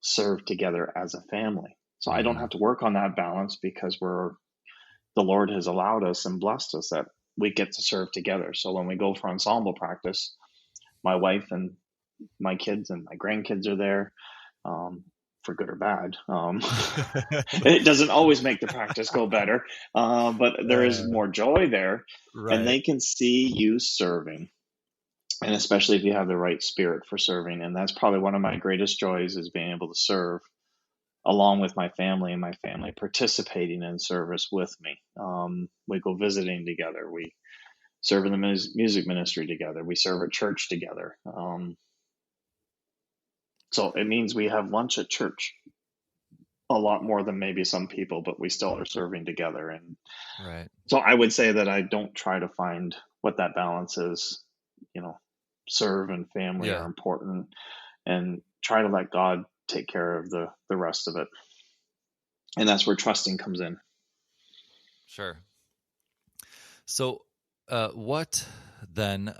serve together as a family. So I don't Mm-hmm. have to work on that balance because the Lord has allowed us and blessed us that we get to serve together. So when we go for ensemble practice, my wife and my kids and my grandkids are there, um, for good or bad. It doesn't always make the practice go better, but there is Uh, more joy there, and right. they can see you serving, and especially if you have the right spirit for serving. And that's probably one of my greatest joys, is being able to serve along with my family, and my family participating in service with me. We go visiting together. We serve in the music ministry together. We serve at church together. So it means we have lunch at church a lot more than maybe some people, but we still are serving together. And Right. so I would say that I don't try to find what that balance is. You know, serve and family are Yeah, important, and try to let God take care of the rest of it. And that's where trusting comes in. sure. So, what then?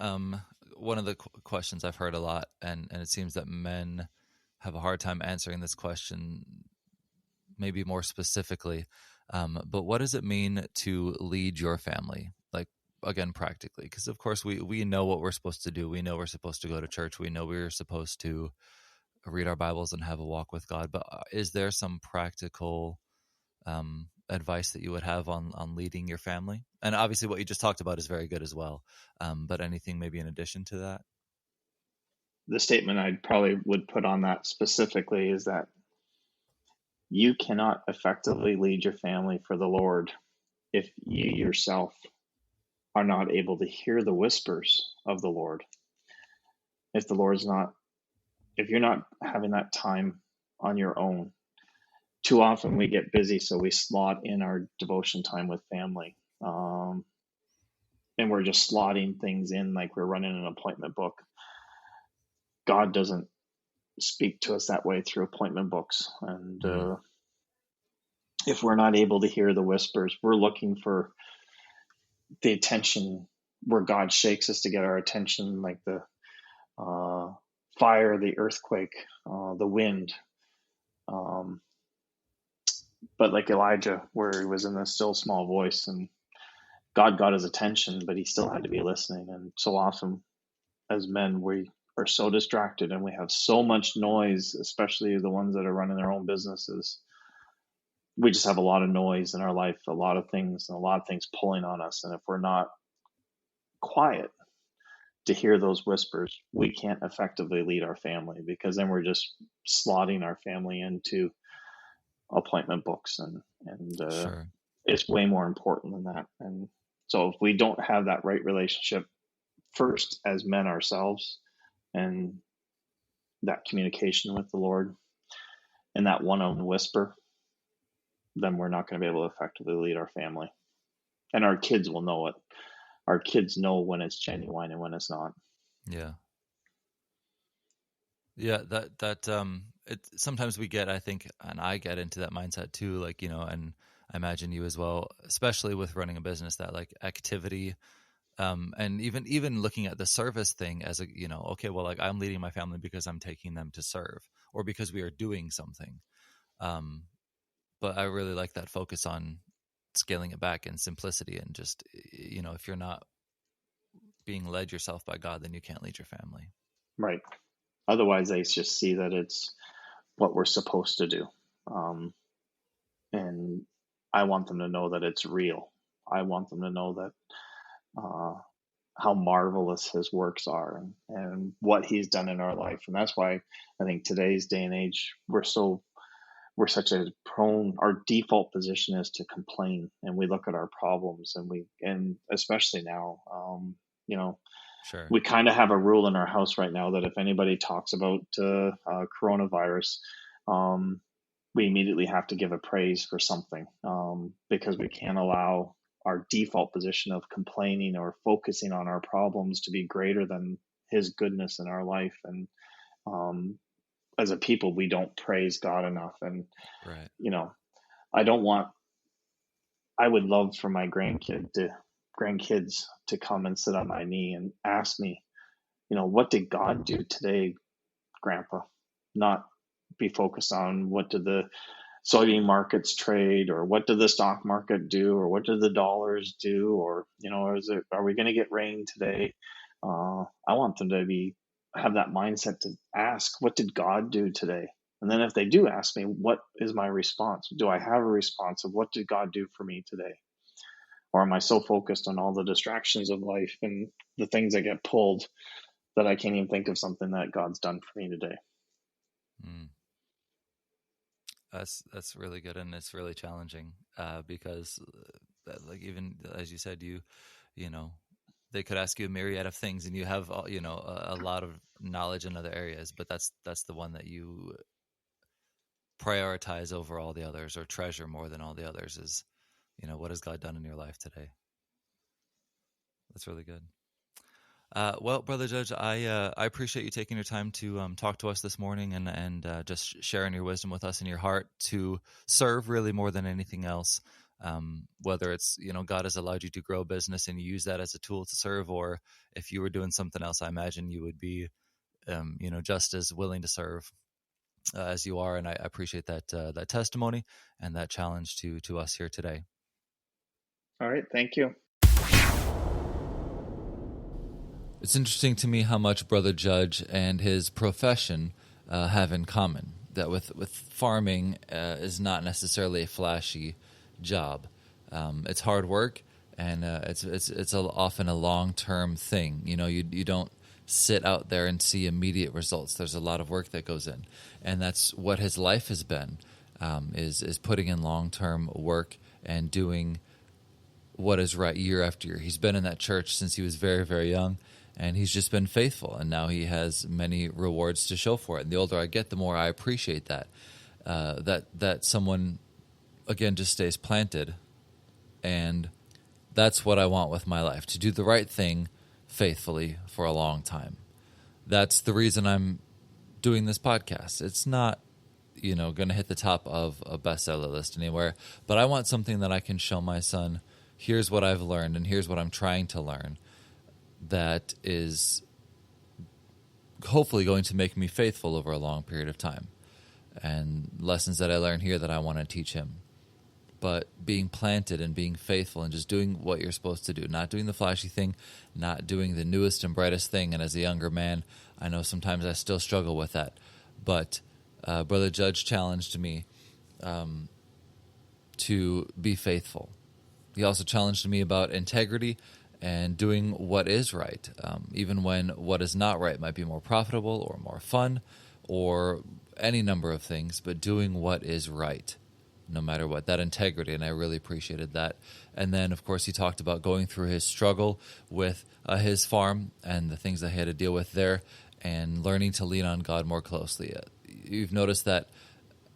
One of the questions I've heard a lot, and it seems that men have a hard time answering this question, maybe more specifically. But what does it mean to lead your family? Like, again, practically, because of course we know what we're supposed to do. We know we're supposed to go to church. We know we're supposed to read our Bibles and have a walk with God. But is there some practical advice that you would have on leading your family? And obviously, what you just talked about is very good as well. But anything maybe in addition to that? The statement I probably would put on that specifically is that you cannot effectively lead your family for the Lord if you yourself are not able to hear the whispers of the Lord. If the Lord's not, if you're not having that time on your own, too often we get busy, so we slot in our devotion time with family. And we're just slotting things in like we're running an appointment book. God doesn't speak to us that way through appointment books. And Mm, if we're not able to hear the whispers, we're looking for the attention where God shakes us to get our attention, like the uh, fire, the earthquake, the wind. Um, but like Elijah, where he was in a still small voice, and God got his attention, but he still had to be listening. And so often, as men, we are so distracted and we have so much noise, especially the ones that are running their own businesses. We just have a lot of noise in our life, a lot of things, and a lot of things pulling on us. And if we're not quiet to hear those whispers, we can't effectively lead our family, because then we're just slotting our family into appointment books, and sure. it's way more important than that. And so if we don't have that right relationship first as men ourselves, and that communication with the Lord, and that one-on whisper, then we're not going to be able to effectively lead our family. And our kids will know it. Our kids know when it's genuine and when it's not. Yeah. Yeah, it sometimes we get, I think, and I get into that mindset too, like, and I imagine you as well, especially with running a business, that like activity, and even looking at the service thing as a, okay, well, like I'm leading my family because I'm taking them to serve, or because we are doing something. Um, but I really like that focus on scaling it back in simplicity, and just, if you're not being led yourself by God, then you can't lead your family. Right. Otherwise, they just see that it's what we're supposed to do. Um, and I want them to know that it's real. I want them to know that uh, how marvelous his works are, and what he's done in our life. And that's why I think today's day and age, we're such a prone, our default position is to complain, and we look at our problems, and especially now, you know, Sure. we kind of have a rule in our house right now that if anybody talks about coronavirus, um, we immediately have to give a praise for something, because we can't allow our default position of complaining or focusing on our problems to be greater than his goodness in our life. And um, as a people, we don't praise God enough. And, Right. you know, I don't want, I would love for my grandkids to come and sit on my knee and ask me, what did God do today, Grandpa? Not, be focused on what did the soybean markets trade, or what did the stock market do, or what did the dollars do, or are we going to get rain today? I want them to have that mindset to ask, what did God do today? And then if they do ask me, what is my response? Do I have a response of what did God do for me today? Or am I so focused on all the distractions of life and the things that get pulled that I can't even think of something that God's done for me today? Mm. That's really good, and it's really challenging because, like, even as you said, you know they could ask you a myriad of things, and you have a lot of knowledge in other areas, but that's the one that you prioritize over all the others, or treasure more than all the others, is what has God done in your life today? That's really good. Well, Brother Judge, I appreciate you taking your time to talk to us this morning, and just sharing your wisdom with us and your heart to serve, really, more than anything else. Whether it's, God has allowed you to grow a business and you use that as a tool to serve, or if you were doing something else, I imagine you would be, just as willing to serve as you are. And I appreciate that testimony and that challenge to us here today. All right. Thank you. It's interesting to me how much Brother Judge and his profession have in common. That with farming is not necessarily a flashy job. It's hard work, and it's often a long-term thing. You don't sit out there and see immediate results. There's a lot of work that goes in, and that's what his life has been, is putting in long-term work and doing what is right year after year. He's been in that church since he was very, very young, and he's just been faithful, and now he has many rewards to show for it. And the older I get, the more I appreciate that someone, again, just stays planted. And that's what I want with my life, to do the right thing faithfully for a long time. That's the reason I'm doing this podcast. It's not, going to hit the top of a bestseller list anywhere, but I want something that I can show my son, here's what I've learned and here's what I'm trying to learn, that is hopefully going to make me faithful over a long period of time, and lessons that I learn here that I want to teach him. But being planted and being faithful and just doing what you're supposed to do, not doing the flashy thing, not doing the newest and brightest thing. And as a younger man, I know sometimes I still struggle with that. But Brother Judge challenged me to be faithful. He also challenged me about integrity and doing what is right, even when what is not right might be more profitable or more fun or any number of things, but doing what is right, no matter what, that integrity, and I really appreciated that. And then, of course, he talked about going through his struggle with his farm and the things that he had to deal with there, and learning to lean on God more closely. You've noticed that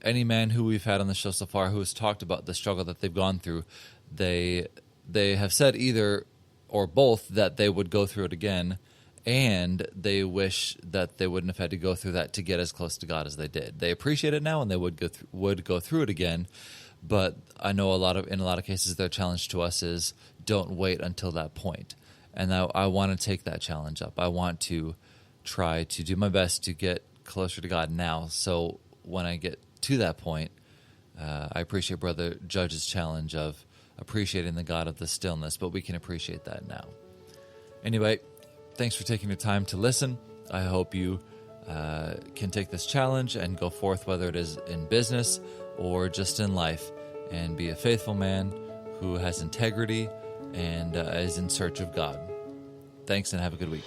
any man who we've had on the show so far who has talked about the struggle that they've gone through, they have said either or both that they would go through it again, and they wish that they wouldn't have had to go through that to get as close to God as they did. They appreciate it now, and they would go through it again. But I know in a lot of cases, their challenge to us is don't wait until that point. And I want to take that challenge up. I want to try to do my best to get closer to God now. So when I get to that point, I appreciate Brother Judge's challenge of appreciating the God of the stillness, but we can appreciate that now. Anyway, thanks for taking the time to listen. I hope you can take this challenge and go forth, whether it is in business or just in life, and be a faithful man who has integrity and is in search of God. Thanks, and have a good week.